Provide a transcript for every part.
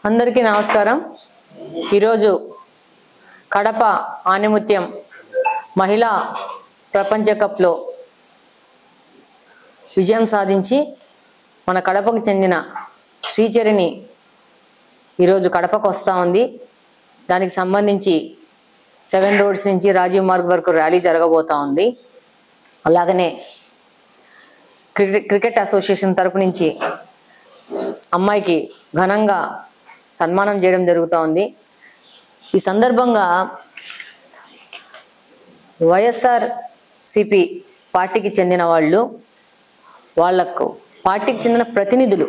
అందరికీ నమస్కారం। ఈరోజు కడప ఆనిముత్యం మహిళా ప్రపంచ కప్లో విజయం సాధించి మన కడపకు చెందిన శ్రీచరణి ఈరోజు కడపకు వస్తా ఉంది। దానికి సంబంధించి 7 రోడ్స్ నుంచి రాజీవ్ మార్గ్ వరకు ర్యాలీ జరగబోతా ఉంది। అలాగనే క్రికెట్ అసోసియేషన్ తరపు నుంచి అమ్మాయికి ఘనంగా సన్మానం చేయడం జరుగుతా ఉంది। ఈ సందర్భంగా వైఎస్ఆర్సీపీ పార్టీకి చెందిన వాళ్ళకు పార్టీకి చెందిన ప్రతినిధులు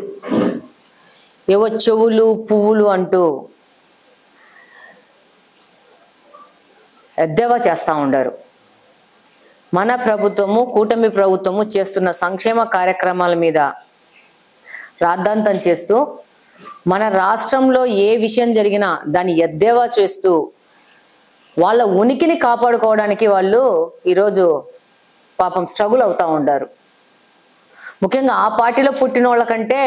ఏవో చెవులు పువ్వులు అంటూ ఎద్దేవా చేస్తూ ఉండారు। మన ప్రభుత్వము కూటమి ప్రభుత్వము చేస్తున్న సంక్షేమ కార్యక్రమాల మీద రాద్ధాంతం చేస్తూ మన రాష్ట్రంలో ఏ విషయం జరిగినా దాన్ని ఎద్దేవా చేస్తూ వాళ్ళ ఉనికిని కాపాడుకోవడానికి వాళ్ళు ఈరోజు పాపం స్ట్రగుల్ అవుతూ ఉంటారు। ముఖ్యంగా ఆ పార్టీలో పుట్టిన వాళ్ళకంటే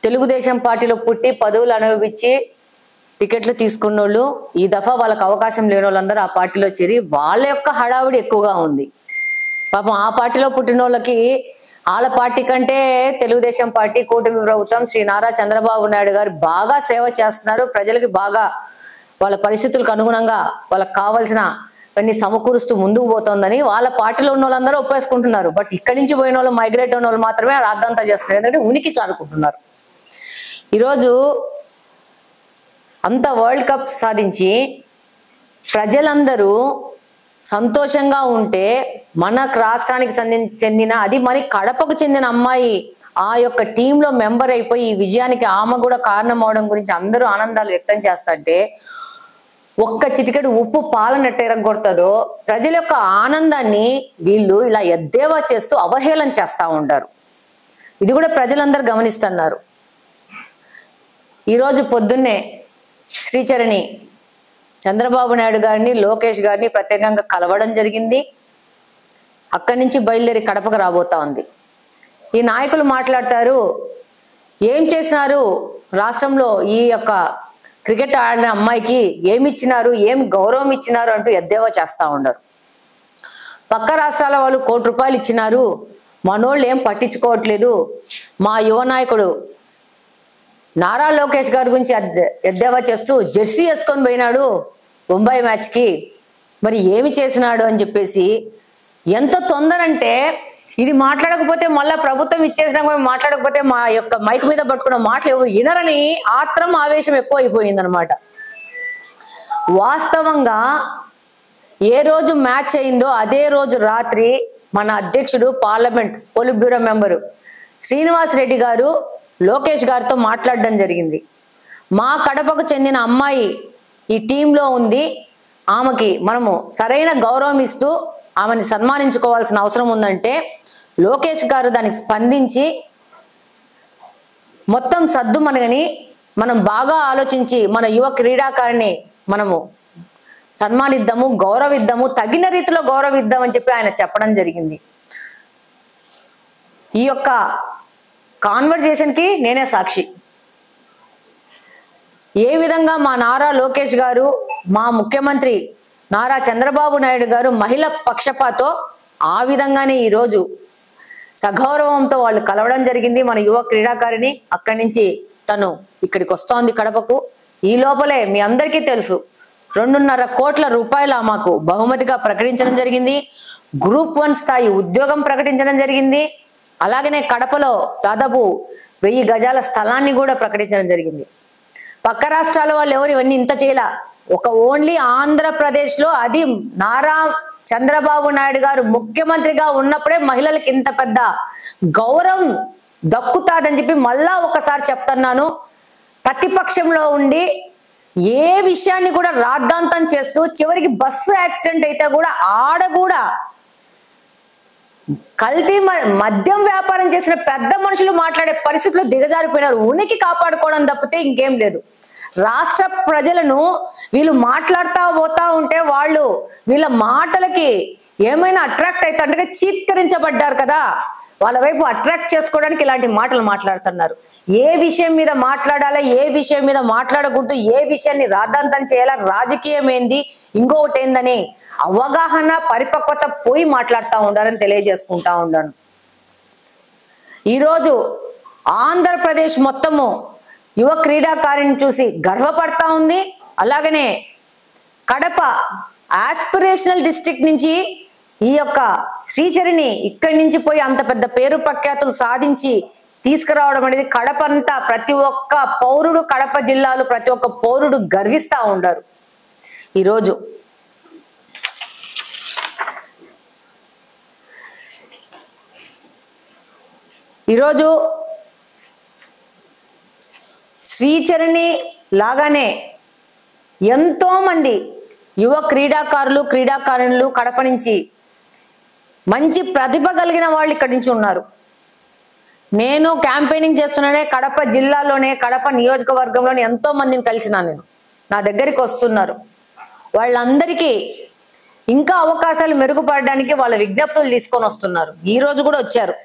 తెలుగుదేశం పార్టీలో పుట్టి పదవులు అనుభవించి టికెట్లు తీసుకున్న వాళ్ళు ఈ దఫా వాళ్ళకి అవకాశం లేని వాళ్ళందరూ ఆ పార్టీలో చేరి వాళ్ళ యొక్క హడావుడి ఎక్కువగా ఉంది। పాపం ఆ పార్టీలో పుట్టిన వాళ్ళకి వాళ్ళ పార్టీ కంటే తెలుగుదేశం పార్టీ కూటమి ప్రభుత్వం శ్రీ నారా చంద్రబాబు నాయుడు గారు బాగా సేవ చేస్తున్నారు। ప్రజలకి బాగా వాళ్ళ పరిస్థితులకు అనుగుణంగా వాళ్ళకి కావాల్సిన అన్ని సమకూరుస్తూ ముందుకు పోతుందని వాళ్ళ పార్టీలో ఉన్న వాళ్ళందరూ ఒప్పేసుకుంటున్నారు। బట్ ఇక్కడి నుంచి పోయిన వాళ్ళు మైగ్రేట్ అయిన వాళ్ళు మాత్రమే రాద్ధాంతా చేస్తున్నారు, ఎందుకంటే ఉనికి చాలుకుంటున్నారు। ఈరోజు అంత వరల్డ్ కప్ సాధించి ప్రజలందరూ సంతోషంగా ఉంటే మన రాష్ట్రానికి చెందిన అది మన కడపకు చెందిన అమ్మాయి ఆ యొక్క టీంలో మెంబర్ అయిపోయి ఈ విజయానికి ఆమె కూడా కారణం అవడం గురించి అందరూ ఆనందాలు వ్యక్తం చేస్తుంటే ఒక్క చిటికెడు ఉప్పు పాలనట్టు ఎరగొడుతుందో ప్రజల యొక్క ఆనందాన్ని వీళ్ళు ఇలా ఎద్దేవా చేస్తూ అవహేళన చేస్తూ ఉంటారు। ఇది కూడా ప్రజలందరూ గమనిస్తున్నారు। ఈరోజు పొద్దున్నే శ్రీచరణి చంద్రబాబు నాయుడు గారిని లోకేష్ గారిని ప్రత్యేకంగా కలవడం జరిగింది। అక్కడి నుంచి బయలుదేరి కడపకు రాబోతా ఉంది। ఈ నాయకులు మాట్లాడతారు, ఏం చేసినారు రాష్ట్రంలో ఈ యొక్క క్రికెట్ ఆడిన అమ్మాయికి ఏమి ఇచ్చినారు, ఏం గౌరవం ఇచ్చినారు అంటూ ఎద్దేవా చేస్తూ ఉండరు। పక్క రాష్ట్రాల వాళ్ళు 1 కోటి రూపాయలు ఇచ్చినారు, మనోళ్ళు ఏం పట్టించుకోవట్లేదు, మా యువ నాయకుడు నారా లోకేష్ గారి గురించి ఎద్దేవా చేస్తూ జెర్సీ వేసుకొని పోయినాడు బొంబాయి మ్యాచ్కి, మరి ఏమి చేసినాడు అని చెప్పేసి ఎంత తొందర అంటే ఇది మాట్లాడకపోతే మళ్ళా ప్రభుత్వం ఇచ్చేసినా కూడా మాట్లాడకపోతే మా యొక్క మైక్ మీద పట్టుకున్న మాటలు ఎవరు వినరని ఆత్రం ఆవేశం ఎక్కువ అయిపోయింది అనమాట। వాస్తవంగా ఏ రోజు మ్యాచ్ అయిందో అదే రోజు రాత్రి మన అధ్యక్షుడు parliament polit bureau member Srinivas Reddy గారు లోకేష్ గారితో మాట్లాడడం జరిగింది। మా కడపకు చెందిన అమ్మాయి ఈ టీంలో ఉంది, ఆమెకి మనము సరైన గౌరవం ఇస్తూ ఆమెని సన్మానించుకోవాల్సిన అవసరం ఉందంటే లోకేష్ గారు దానికి స్పందించి మొత్తం సద్దు మనగని మనం బాగా ఆలోచించి మన యువ క్రీడాకారిని మనము సన్మానిద్దాము, గౌరవిద్దాము, తగిన రీతిలో గౌరవిద్దాం అని చెప్పి ఆయన చెప్పడం జరిగింది। ఈ యొక్క కాన్వర్జేషన్ కి నేనే సాక్షి। ఏ విధంగా మా నారా లోకేష్ గారు మా ముఖ్యమంత్రి నారా చంద్రబాబు నాయుడు గారు మహిళ పక్షపాతో ఆ విధంగానే ఈరోజు సగౌరవంతో వాళ్ళు కలవడం జరిగింది మన యువ క్రీడాకారిని। అక్కడి నుంచి తను ఇక్కడికి వస్తోంది కడపకు। ఈ లోపలే మీ అందరికీ తెలుసు 2.5 కోట్ల రూపాయల మాకు బహుమతిగా ప్రకటించడం జరిగింది, గ్రూప్ 1 స్థాయి ఉద్యోగం ప్రకటించడం జరిగింది। అలాగనే కడపలో దాదాపు 1000 గజాల స్థలాన్ని కూడా ప్రకటించడం జరిగింది। పక్క రాష్ట్రాల వాళ్ళు ఎవరు ఇవన్నీ ఇంత చేయలా, ఒక ఓన్లీ ఆంధ్రప్రదేశ్ లో అది నారా చంద్రబాబు నాయుడు గారు ముఖ్యమంత్రిగా ఉన్నప్పుడే మహిళలకు ఇంత పెద్ద గౌరవం దక్కుతాదని చెప్పి మళ్ళా ఒకసారి చెప్తున్నాను। ప్రతిపక్షంలో ఉండి ఏ విషయాన్ని కూడా రాద్ధాంతం చేస్తూ చివరికి బస్సు యాక్సిడెంట్ అయితే కూడా ఆడ కూడా కల్తీ మద్యం వ్యాపారం చేసిన పెద్ద మనుషులు మాట్లాడే పరిస్థితుల్లో దిగజారిపోయినారు। ఉనికి కాపాడుకోవడం తప్పితే ఇంకేం లేదు। రాష్ట్ర ప్రజలను వీళ్ళు మాట్లాడుతూ పోతా ఉంటే వాళ్ళు వీళ్ళ మాటలకి ఏమైనా అట్రాక్ట్ అవుతారంటే చీత్కరించబడ్డారు కదా, వాళ్ళ వైపు అట్రాక్ట్ చేసుకోవడానికి ఇలాంటి మాటలు మాట్లాడుతున్నారు। ఏ విషయం మీద మాట్లాడాలా, ఏ విషయం మీద మాట్లాడకూడదు, ఏ విషయాన్ని రాద్ధాంతం చేయాలా, రాజకీయం ఏంది, ఇంకొకటి ఏందని అవగాహన పరిపక్వత పోయి మాట్లాడుతూ ఉండాలని తెలియజేసుకుంటా ఉన్నాను. ఈరోజు ఆంధ్రప్రదేశ్ మొత్తము యువ క్రీడాకారిని చూసి గర్వపడతా ఉంది. అలాగనే కడప ఆస్పిరేషనల్ డిస్ట్రిక్ట్ నుంచి ఈ యొక్క శ్రీచరిని ఇక్కడి నుంచి పోయి అంత పెద్ద పేరు ప్రఖ్యాతులు సాధించి తీసుకురావడం అనేది కడప అంతా ప్రతి ఒక్క పౌరుడు, కడప జిల్లాలో ప్రతి ఒక్క పౌరుడు గర్విస్తా ఉంటారు. ఈరోజు శ్రీచరిని లాగానే ఎంతో మంది యువ క్రీడాకారులు, క్రీడాకారిణులు కడప నుంచి మంచి ప్రతిభ కలిగిన వాళ్ళు ఇక్కడి నుంచి ఉన్నారు. నేను క్యాంపెయినింగ్ చేస్తున్నానే కడప జిల్లాలోనే, కడప నియోజకవర్గంలోనే ఎంతో మందిని కలిసినా. నేను నా దగ్గరికి వస్తున్నారు. వాళ్ళందరికీ ఇంకా అవకాశాలు మెరుగుపడడానికి వాళ్ళ విజ్ఞప్తులు తీసుకొని వస్తున్నారు. ఈ రోజు కూడా వచ్చారు.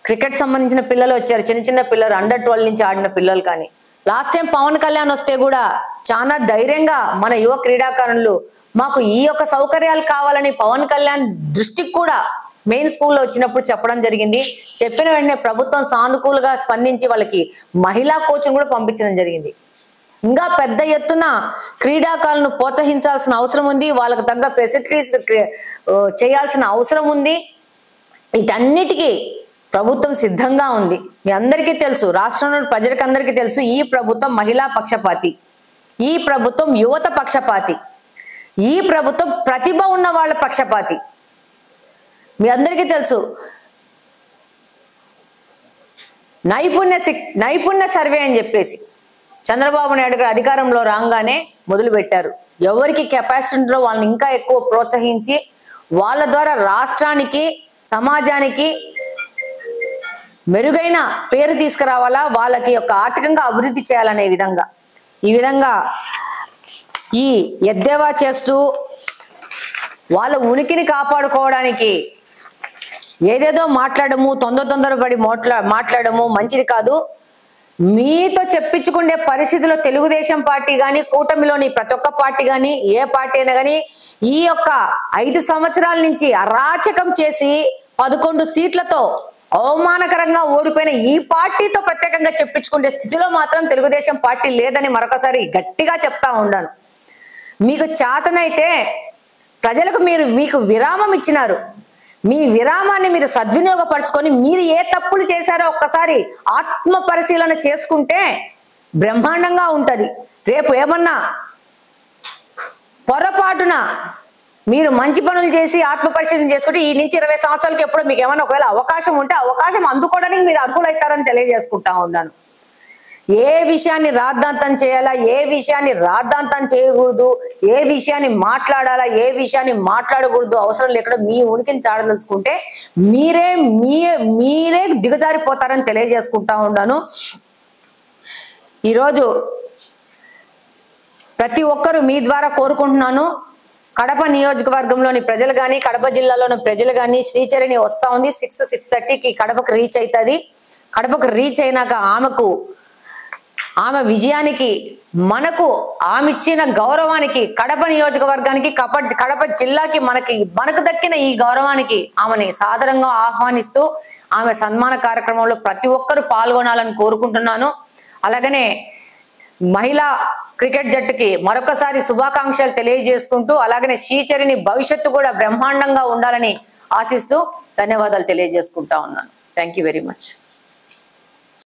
క్రికెట్ సంబంధించిన పిల్లలు వచ్చారు, చిన్న చిన్న పిల్లలు, అండర్-12 నుంచి ఆడిన పిల్లలు. కానీ లాస్ట్ టైం పవన్ కళ్యాణ్ వస్తే కూడా చాలా ధైర్యంగా మన యువ క్రీడాకారులు మాకు ఈ యొక్క సౌకర్యాలు కావాలని పవన్ కళ్యాణ్ దృష్టికి కూడా మెయిన్ స్కూల్లో వచ్చినప్పుడు చెప్పడం జరిగింది. చెప్పిన వెంటనే ప్రభుత్వం సానుకూలంగా స్పందించి వాళ్ళకి మహిళా కోచ్ను కూడా పంపించడం జరిగింది. ఇంకా పెద్ద ఎత్తున క్రీడాకారులను ప్రోత్సహించాల్సిన అవసరం ఉంది. వాళ్ళకు తగ్గ ఫెసిలిటీస్ చేయాల్సిన అవసరం ఉంది. వీటన్నిటికీ ప్రభుత్వం సిద్ధంగా ఉంది. మీ అందరికీ తెలుసు, రాష్ట్రంలో ప్రజలకు అందరికీ తెలుసు, ఈ ప్రభుత్వం మహిళా పక్షపాతి, ఈ ప్రభుత్వం యువత పక్షపాతి, ఈ ప్రభుత్వం ప్రతిభ ఉన్న వాళ్ళ పక్షపాతి. మీ అందరికీ తెలుసు, నైపుణ్య సర్వే అని చెప్పేసి చంద్రబాబు నాయుడు గారు అధికారంలో రాగానే మొదలు పెట్టారు. ఎవరికి కెపాసిటీలో వాళ్ళని ఇంకా ఎక్కువ ప్రోత్సహించి వాళ్ళ ద్వారా రాష్ట్రానికి, సమాజానికి మెరుగైన పేరు తీసుకురావాలా, వాళ్ళకి యొక్క ఆర్థికంగా అభివృద్ధి చేయాలనే విధంగా ఈ విధంగా ఈ ఎద్దేవా చేస్తూ వాళ్ళ ఉనికిని కాపాడుకోవడానికి ఏదేదో మాట్లాడము, తొందరపడి మాట్లాడము మంచిది కాదు. మీతో చెప్పించుకునే పరిస్థితిలో తెలుగుదేశం పార్టీ కానీ, కూటమిలోని ప్రతి ఒక్క పార్టీ కానీ, ఏ పార్టీ అయినా కానీ ఈ యొక్క 5 సంవత్సరాల నుంచి అరాచకం చేసి 11 సీట్లతో అవమానకరంగా ఓడిపోయిన ఈ పార్టీతో ప్రత్యేకంగా చెప్పించుకునే స్థితిలో మాత్రం తెలుగుదేశం పార్టీ లేదని మరొకసారి గట్టిగా చెప్తా ఉన్నాను. మీకు చేతనైతే ప్రజలకు మీకు విరామం ఇచ్చినారు. మీ విరామాన్ని మీరు సద్వినియోగపరచుకొని మీరు ఏ తప్పులు చేశారో ఒక్కసారి ఆత్మ పరిశీలన చేసుకుంటే బ్రహ్మాండంగా ఉంటది. రేపు ఏమన్నా పొరపాటున మీరు మంచి పనులు చేసి ఆత్మ పరిశీలన చేసుకుంటే ఈ నుంచి 20 సంవత్సరాలకి ఎప్పుడో మీకు ఏమన్నా ఒకవేళ అవకాశం ఉంటే అవకాశం అందుకోవడానికి మీరు అర్హులవుతారని తెలియజేసుకుంటా ఉన్నాను. ఏ విషయాన్ని రాద్ధాంతం చేయాలా, ఏ విషయాన్ని రాద్ధాంతం చేయకూడదు, ఏ విషయాన్ని మాట్లాడాలా, ఏ విషయాన్ని మాట్లాడకూడదు అవసరం లేకుండా మీ ఉనికిని చాడదలుచుకుంటే మీరే దిగజారిపోతారని తెలియజేసుకుంటా ఉన్నాను. ఈరోజు ప్రతి ఒక్కరూ మీ ద్వారా కోరుకుంటున్నాను, కడప నియోజకవర్గంలోని ప్రజలు కానీ, కడప జిల్లాలోని ప్రజలు కానీ శ్రీచరిని వస్తా ఉంది. 6:30కి కడపకు రీచ్ అవుతుంది. కడపకు రీచ్ అయినాక ఆమె విజయానికి, మనకు ఆమె ఇచ్చిన గౌరవానికి, కడప నియోజకవర్గానికి, కడప జిల్లాకి మనకు దక్కిన ఈ గౌరవానికి ఆమెని సాదరంగా ఆహ్వానిస్తూ ఆమె సన్మాన కార్యక్రమంలో ప్రతి ఒక్కరూ పాల్గొనాలని కోరుకుంటున్నాను. అలాగనే మహిళా క్రికెట్ జట్టుకి మరొకసారి శుభాకాంక్షలు తెలియజేసుకుంటూ, అలాగనే శ్రీచరిని భవిష్యత్తు కూడా బ్రహ్మాండంగా ఉండాలని ఆశిస్తూ ధన్యవాదాలు తెలియజేసుకుంటా ఉన్నాను. Thank you very much.